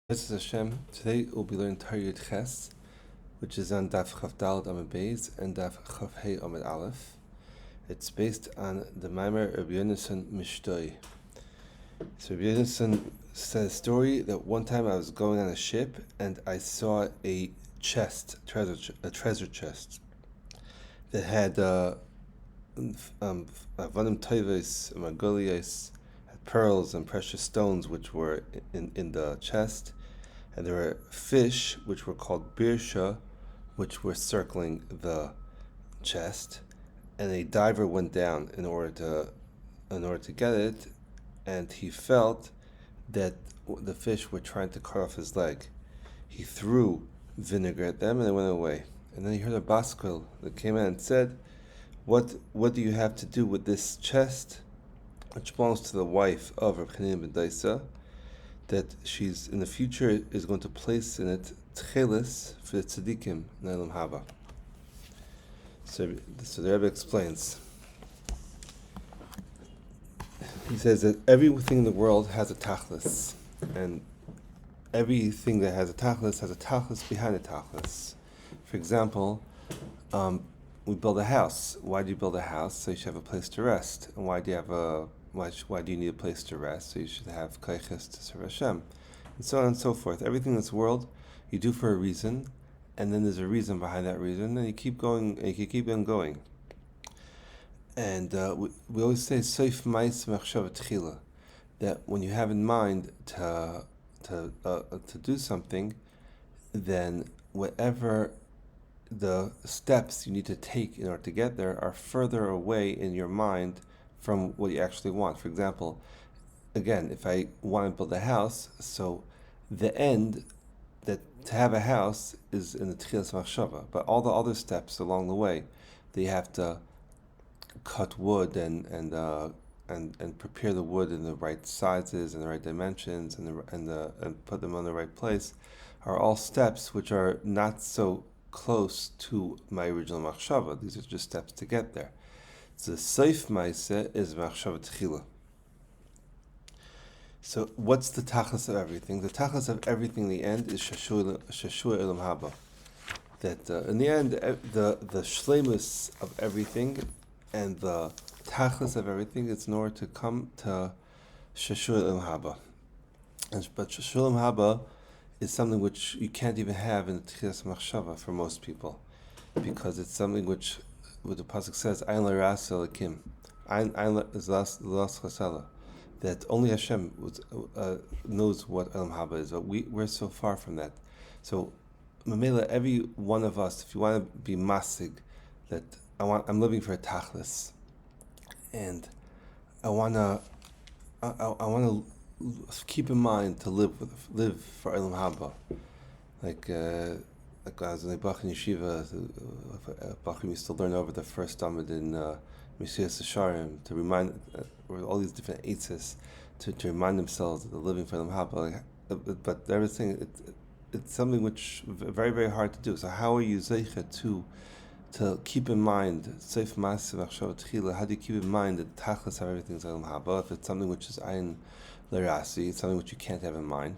This is Hashem. Today we'll be learning Torah Yud Ches, which is on Daf Chav Daled Amud Beis and Daf Chav Hey Amud Aleph. It's based on the Maimer Rabbi Yonasan Mishtoi. So Rabbi Yonasan said a story that one time I was going on a ship and I saw a chest, a treasure chest that had Avanim Toivos, Magolios, pearls and precious stones which were in the chest, and there were fish which were called birsha, which were circling the chest, and a diver went down in order to get it, and he felt that the fish were trying to cut off his leg. He threw vinegar at them and they went away. And then he heard a baskel that came in and said, What do you have to do with this chest, which belongs to the wife of Reb Chanina ben Daisa, that she's in the future is going to place in it tchelis for the tzaddikim in Olam Haba. So the Rebbe explains. He says that everything in the world has a tachlis, and everything that has a tachlis behind a tachlis. For example, we build a house. Why do you build a house? So you should have a place to rest. And why do you need a place to rest? So you should have kaiches to serve Hashem, and so on and so forth. Everything in this world you do for a reason, and then there's a reason behind that reason, and you keep going, and you keep on going. And we always say soif mais machshava tchila, that when you have in mind to do something, then whatever the steps you need to take in order to get there are further away in your mind from what you actually want. For example, again, if I want to build a house, so the end that to have a house is in the Tchilas Machshava, but all the other steps along the way, they have to cut wood and prepare the wood in the right sizes and the right dimensions and put them on the right place, are all steps which are not so close to my original machshava. These are just steps to get there. So the seif ma'aseh is machshava tchila. So what's the tachlis of everything? The tachlis of everything in the end is shashua elam haba. That in the end, the shleimus of everything and the tachlis of everything is in order to come to shashua elam haba. But shashua elam haba is something which you can't even have in the Tchilas Machshava for most people, because it's something which, what the pasuk says, Ayin l'ras elakim, Ayin l'las chasela, that only Hashem knows what Olam Haba is, but we're so far from that. So, Mamela, every one of us, if you want to be masig, that I'm living for a tachlis, and I want to keep in mind to live for Olam Haba, like when I was in a Bach in Yeshiva, Bachim used to learn over the first Amud in Mesilas Yesharim to remind, or all these different eitzes to remind themselves that they're living for Olam Haba. But everything, it's something which very, very hard to do. So how are you zeicha to keep in mind, seif ma'aseh machshava tchila, how do you keep in mind that tachlis of everything is Olam Haba? If it's something which is ayin l'rasi, it's something which you can't have in mind.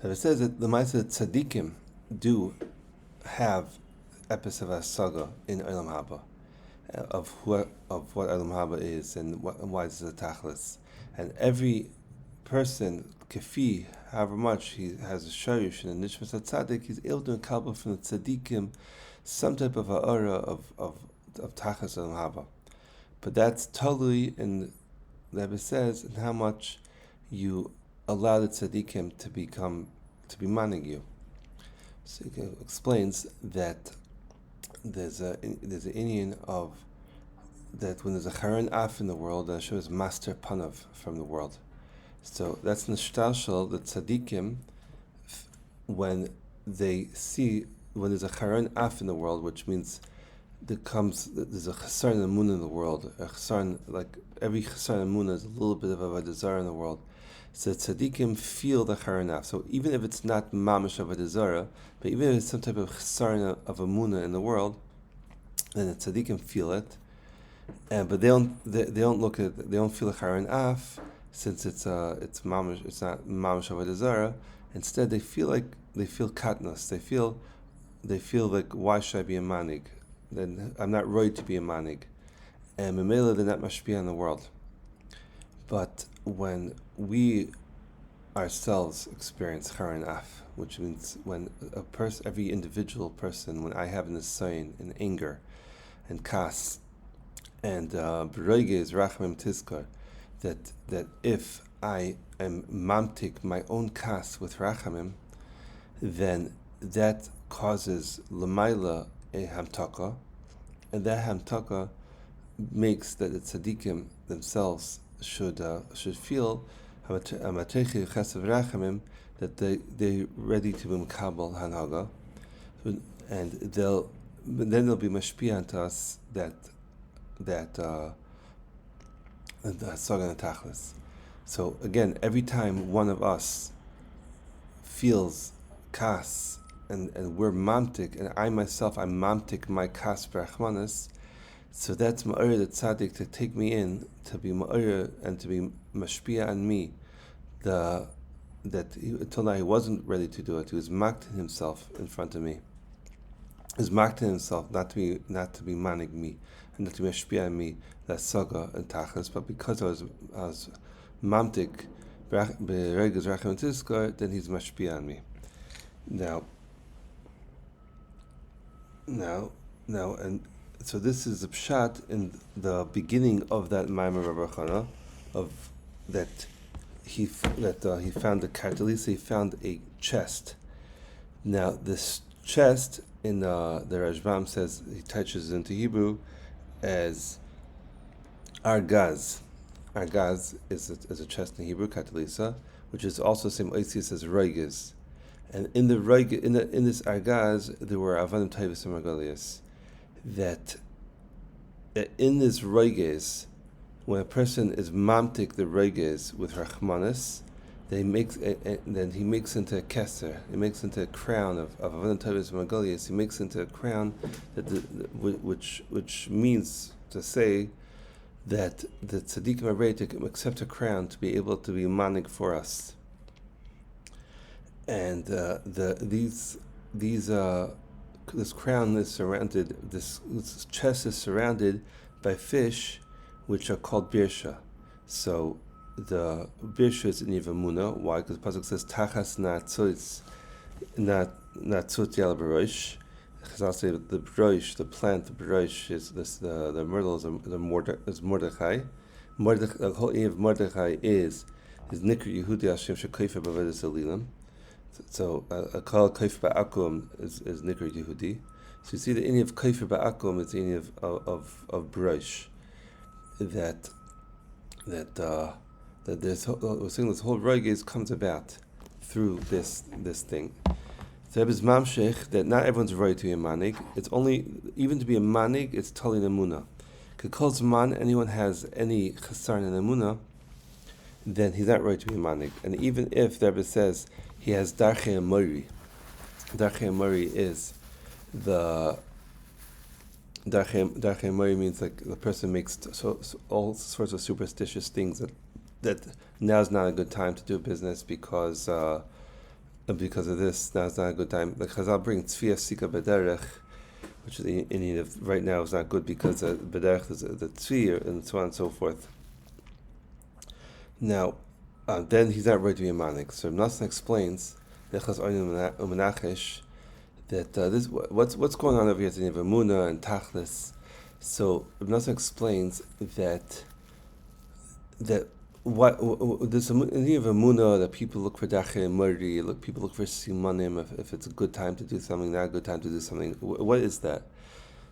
So it says that the ma'aseh tzaddikim do have epis of asaga in Olam Haba, of what Olam Haba is and why this is a tachlis. And every person, kefi, however much he has a shayush and a nishmas tzaddik, he's able to kalba from the tzaddikim some type of aura of tachlis Olam Haba. But that's totally, in the Rebbe says, in how much you allow the tzaddikim to be manning you. So he explains that there's an Indian of that when there's a charan af in the world, that shows master panav from the world. So that's nishtalshal, the tzaddikim, when they see when there's a charan af in the world, which means there's a chasar emunah in the world. A chasar, like every chasar emunah is a little bit of a avodah in the world. So tzaddikim feel the charanaf. So even if it's not mamash of avodah, but even if it's some type of chasar of emunah in the world, then the tzaddikim feel it. But they don't look at it. They don't feel the charanaf. since it's mamish, it's not mamish avodah zara. Instead, they feel katnas. They feel like, why should I be a manig? Then I'm not right to be a manig, and memela they're not mashpia in the world. But when we ourselves experience charan af, which means when every individual person, when I have an asayin, in anger, and kas, and beroige is rachamim tizkar, that if I am mamtik my own kas with rachamim, then that causes lamaila a hamtaka, and that hamtaka makes that the tzaddikim themselves should feel amatechi chesav rachamim, that they ready to be mekabel hanhaga, and then they'll be mashpia onto us that sagan and tachlis. So again, every time one of us feels kas, and we're mamtik, and I myself, I'm mamtik my kas brachmanis, so that's ma'ir the tzaddik to take me in, to be ma'ir and to be mashpia on me, until now he wasn't ready to do it. He was makting himself in front of me. He was makting himself not to be manig me, and not to be mashpia on me, that saga and tachlis, but because I was mamtik beregas rachamim tizkar, then he's mashpia on me. Now, and so this is a pshat in the beginning of that Ma'amar Rabbi Chana, of that he found the kartelisa, he found a chest. Now this chest in the Rashbam says, he touches into Hebrew as argaz. Argaz is a chest in Hebrew, kartelisa, which is also the same oisius as roiges. And in this argaz there were avanim tayvis and margalias. That in this roiges, when a person is mamtik the roiges with rachmanis, then he makes into a keser. He makes into a crown of avanim tayvis and margalias. He makes into a crown which means to say that the tzaddikim are ready to accept a crown to be able to be manig for us. And this crown is surrounded, this chest is surrounded by fish, which are called birsha. So the birsha is in Yevamuna. Why? Because the pasuk says tachas natzutz yal barosh. Chazal say the barosh, the plant, the barosh is this. The myrtle is Mordechai. The whole idea of Mordechai is nikr Yehudi Hashem shekayfer b'avodas elilim. So a kol kayfer ba'akum is nikr Yehudi. So you see the idea of kayfer ba'akum is the idea of barosh. That there's we're saying this whole roiges comes about through this thing. So Rebbe is mamshech that not everyone's right to be a manig. It's only, even to be a manig, it's tali nemuna. Kol zman, anyone has any chasar in nemuna, then he's not right to be a manig. And even if the Rebbe says he has darchei amori, darchei amori is the darchei amori means like the person makes all sorts of superstitious things that now is not a good time to do business because of this. Now is not a good time. Like Chazal brings tzviyah sika b'derech, which is in need of right now is not good because b'derech is the tzviyah and so on and so forth. Now, then he's not right to be a manik. So Rav Nosson explains that this what's going on over here in Yevamuna and Tachlis. So Rav Nosson explains that what this in Yevamuna, that people look for dachei murdi, people look for simanim if it's a good time to do something, not a good time to do something. What is that?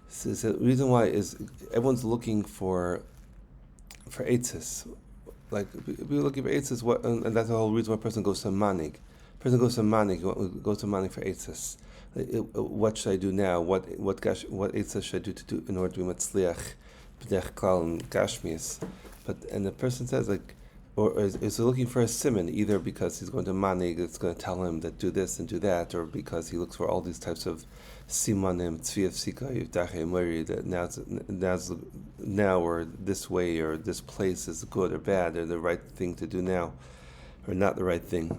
So the reason why is everyone's looking for eitzes. Like people looking for eitzes, and that's the whole reason why a person goes to manig. Goes to manig for eitzes. What should I do now? What eitzes should I do in order to be matzliach b'dech klal and gashmias? And the person says like, or is he looking for a simon, either because he's going to manig, it's going to tell him that do this and do that, or because he looks for all these types of simanim, tzviyav sika, yivdache mori, that now or this way or this place is good or bad, or the right thing to do now, or not the right thing.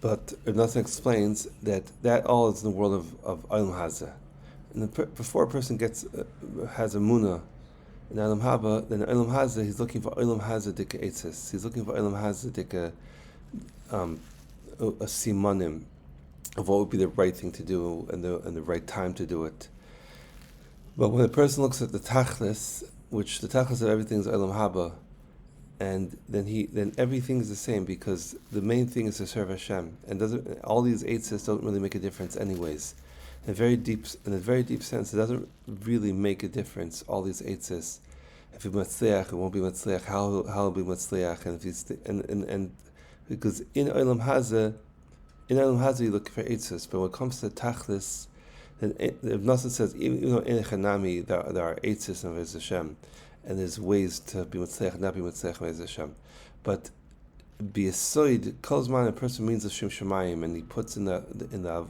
But nothing explains that all is in the world of Olam Hazeh. And before a person has a munah in Olam Haba, then Olam Hazeh, he's looking for Olam Hazeh dika etzis. He's looking for Olam Hazeh dika a simanim of what would be the right thing to do and the right time to do it. But when a person looks at the tachlis, which the tachlis of everything is Olam Haba, and then everything is the same, because the main thing is to serve Hashem, and all these eitzes don't really make a difference anyways. In a very deep sense, it doesn't really make a difference. All these eitzes, if you're matzliach, it won't be matzliach. How will be matzliach? And if he's and because in Olam Hazeh you look for eitzes, but when it comes to tachlis, then if Nosson says even though in Chanami there are eitzes of Hashem, and there's ways to be matzliach, not be matzliach with Hashem, but be a soid kolzman, a person means Hashem Shemayim, and he puts in the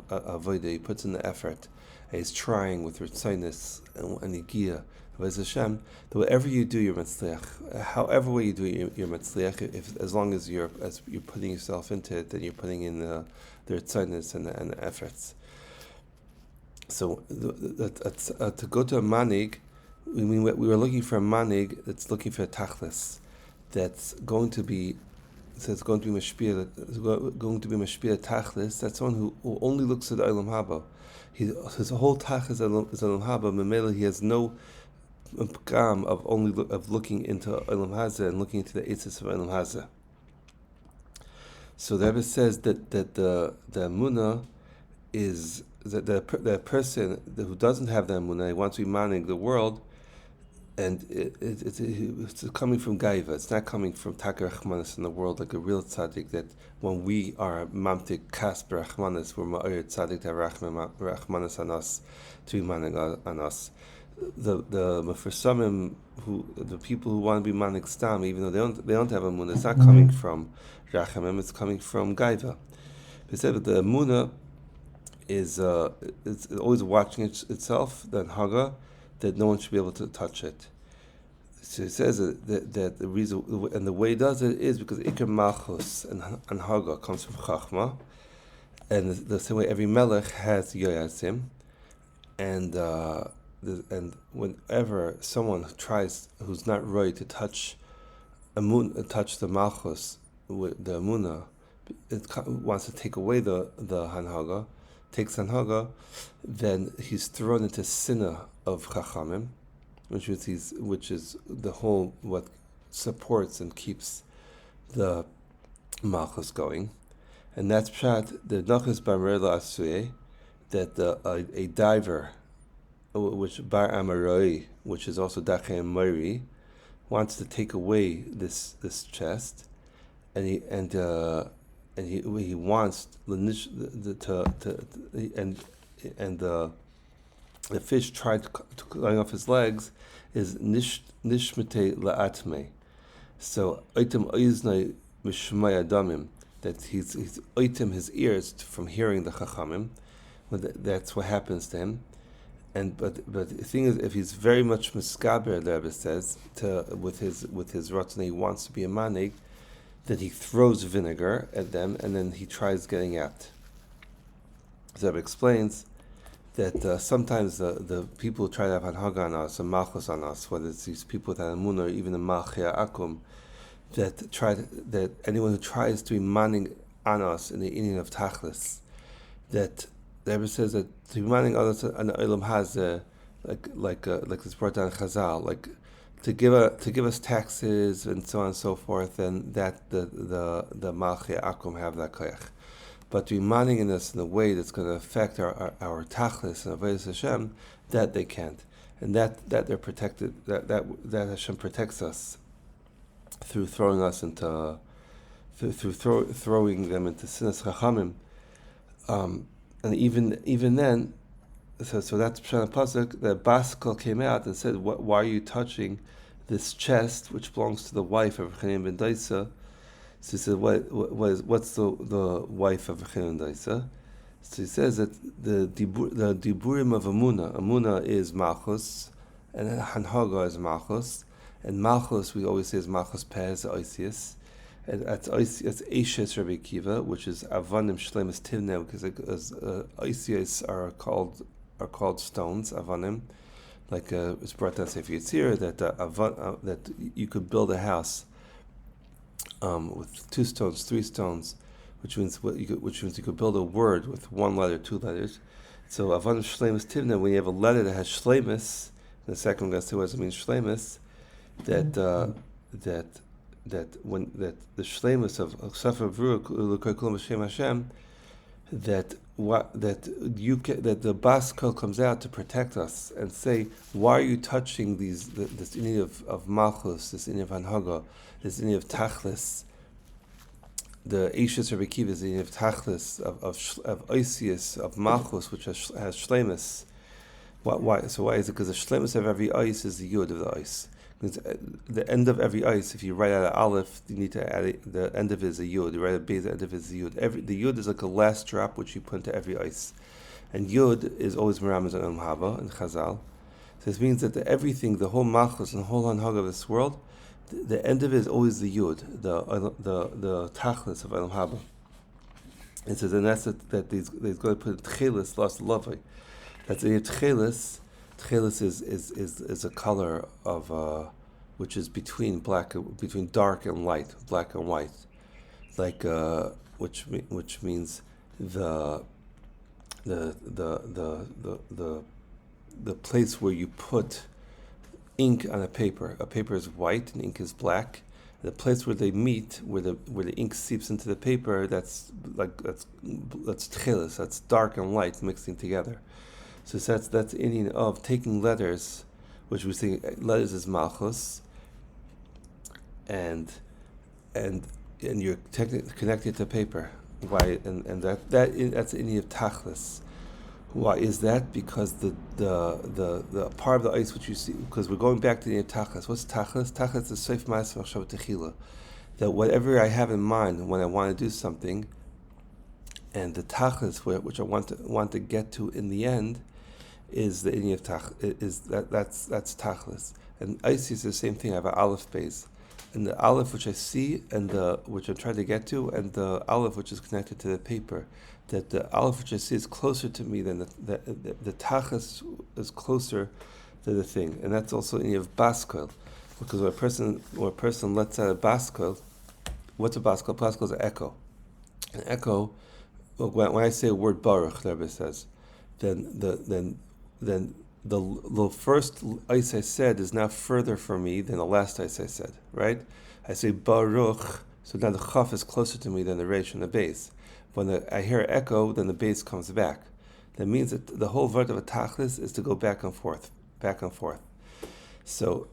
avodah, he puts in the effort, and he's trying with ritzaynus and igia with Hashem. That whatever you do, you're matzliach. However way you do it, you're matzliach. As long as you're putting yourself into it, then you're putting in the ritzaynus and the efforts. So to go to a manig, we were looking for a manig that's looking for a tachlis, that's going to be. So it's going to be mashpia. Tachlis. That's someone who only looks at the Olam Haba. His whole tachlis is Olam Haba. Memela, he has no pgam of looking into Olam Hazeh and looking into the eitzes of Olam Hazeh. So the Rebbe says that the emunah is that the person who doesn't have the emunah, he wants to be manning the world. And it's coming from Gaiva. It's not coming from Takar Rachmanis in the world like a real tzaddik, that when we are mamtik kas berachmanis, we're ma'ir tzaddik to have rachmanis on us, to be manning on us. The mefarsamim, the people who want to be manning stam, even though they don't have a munah, it's not coming from rachamim, it's coming from Gaiva. They said that the munah is it's always watching itself, then haga, that no one should be able to touch it. So it says that the reason, and the way it does it is because Iker Malchus and Haga comes from Chachma, and the same way every Melech has Yoyazim, and whenever someone who's not right to touch the Malchus with the Amunah, it wants to take away the Hanhaga, takes Hanhaga, then he's thrown into Sinna of Chachamim, which is the whole what supports and keeps the Malchus going, and that's pshat the Nachas Bamrela Asuye, that a diver, which Bar Amaroi, which is also Dachem Mori, wants to take away this chest, and he wants the fish tried to cutting off his legs is nishmete la'atme. So oitem oiznai mishmay adamim, that he's oitem his ears from hearing the chachamim. That's what happens to him. But the thing is, if he's very much miskaber, the Rebbe says, with his rotzne, he wants to be a manig, that he throws vinegar at them and then he tries getting out. The Rebbe explains that sometimes the people who try to have hanhaga on us, or malchus on us, whether it's these people with amun or even the malchia akum, that anyone who tries to be manning on us in the Indian of tachlis, that the Rebbe says that to be manning on us an olam hazeh, like it's brought down in Chazal, like to give us taxes and so on and so forth, and that the malchia akum have that koyach. But to be manning in us in a way that's going to affect our tachlis and avodas Hashem, that they can't, and that they're protected. That Hashem protects us through throwing us into throwing them into sinas chachamim, and even then, so that's Pshat Pasuk. The Baskal came out and said, "Why are you touching this chest, which belongs to the wife of Ephraim ben Daisa. So he said, what's the wife of Ephraim ben Daisa? So he says that the diburim of Amuna is Malchus, and Hanhaga is Malchus, and Malchus we always say is Malchus Pez Oisius, and that's Eishes Rabbi Kiva, which is Avanim Shlemus Tivne, because Oisius are called stones, Avanim, like it's brought down Sefer Yitzir that you could build a house with 2 stones, 3 stones. Which means you could build a word with 1 letter, 2 letters. So Avanim Shleimus Tivna, when you have a letter that has Shleimus, the second one what does it mean Shleimus, that the Shleimus of Sefer V'ruah L'Kol B'Shem Hashem, that the Bas Kol comes out to protect us and say, why are you touching this inyan of Malchus, this inyan of Hanhaga, this inyan of Tachlis? The Eishes Rabbi Kiva is the inyan of Tachlis, of Oisius, of Malchus, which has Shleimus. Why? So why is it? Because the Shleimus of every Ois is the Yud of the Ois. Means the end of every Ois, if you write out an Aleph, you need to add the end of it is a Yud. You write a Beis, the end of it is a Yud. The Yud is like a last drop which you put into every Ois. And Yud is always Meramez on Haba and Chazal. So this means that the whole Malchus and the whole Hanhaga of this world, the end of it is always the Yud, the Tachlis of Elam Haba. It says, and that's that he's going to put Tchelis, lost lovely. That's the Tchelis. Tchelis is a color of which is between dark and light, black and white, like which means the place where you put ink on a paper. A paper is white and ink is black. The place where they meet, where the ink seeps into the paper, that's tchelis. That's dark and light mixing together. So that's the inyan of taking letters, which we say letters is malchus, and you're connected to paper. Why? And that's the inyan of tachlis. Why is that? Because the part of the ice which you see, because we're going back to the tachlis. What's tachlis? Tachlis is seif ma'aser machshav techila. That whatever I have in mind when I want to do something, and the tachlis which I want to get to in the end, is the inyan of that's tachlis. And ice is the same thing. I have an aleph base, and the aleph which I see and which I'm trying to get to, and the aleph which is connected to the paper. That the aleph which I see is closer to me than the tachas is closer to the thing, and that's also in of baskel, because when a person lets out a baskel, what's a baskel? Baskel is an echo. An echo. When I say a word baruch, the Rebbe says, then the first ice I said is now further from me than the last ice I said. Right? I say baruch, so now the chaf is closer to me than the reish and the base. When I hear echo, then the bass comes back. That means that the whole word of a tachlis is to go back and forth. So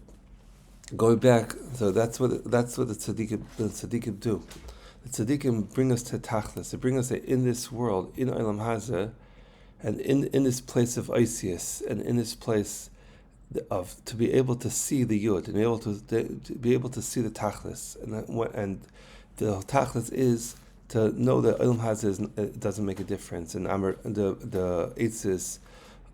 going back, so that's what the tzaddikim do. The tzaddikim bring us to tachlis. They bring us in this world, in Olam Hazeh, and in this place of Oisius, and in this place of to be able to see the yud, and to be able to see the tachlis, and the tachlis is to know that Olam Hazeh doesn't make a difference, and the eitzis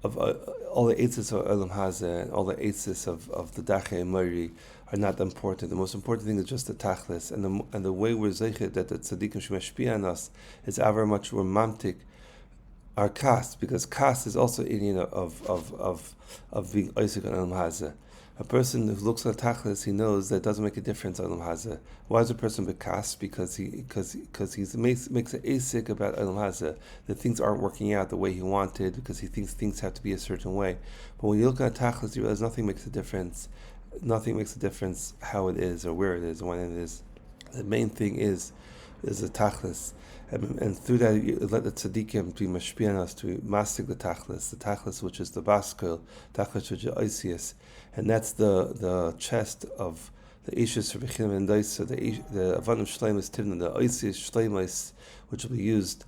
of all the eitzis of Olam Hazeh and all the eitzis of the Dachei Mori are not important. The most important thing is just the tachlis, and the way we're zeichet that the tzaddikim shemashpia on us is ever much romantic. Our kas, because kas is also inyan of being oisik on Olam Hazeh. A person who looks at tachlis, he knows that it doesn't make a difference on Olam Hazeh. Why is a person bekas? Because he makes an asik about Olam Hazeh. That things aren't working out the way he wanted, because he thinks things have to be a certain way. But when you look at tachlis, you realize nothing makes a difference. Nothing makes a difference how it is, or where it is, or when it is. The main thing is the tachlis. And through that, you let the tzaddikim be mashpia on us, to mastic the tachlis which is the baskel, tachlis which is oisius, and that's the chest of the Eishes Rebechim and Daisa, the Avanim Shleimus Tivna, the oisius Shleimus, which will be used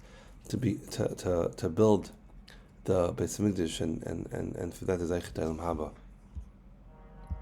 to build the Beis Hamikdash, and for that is Eichet Elam Haba.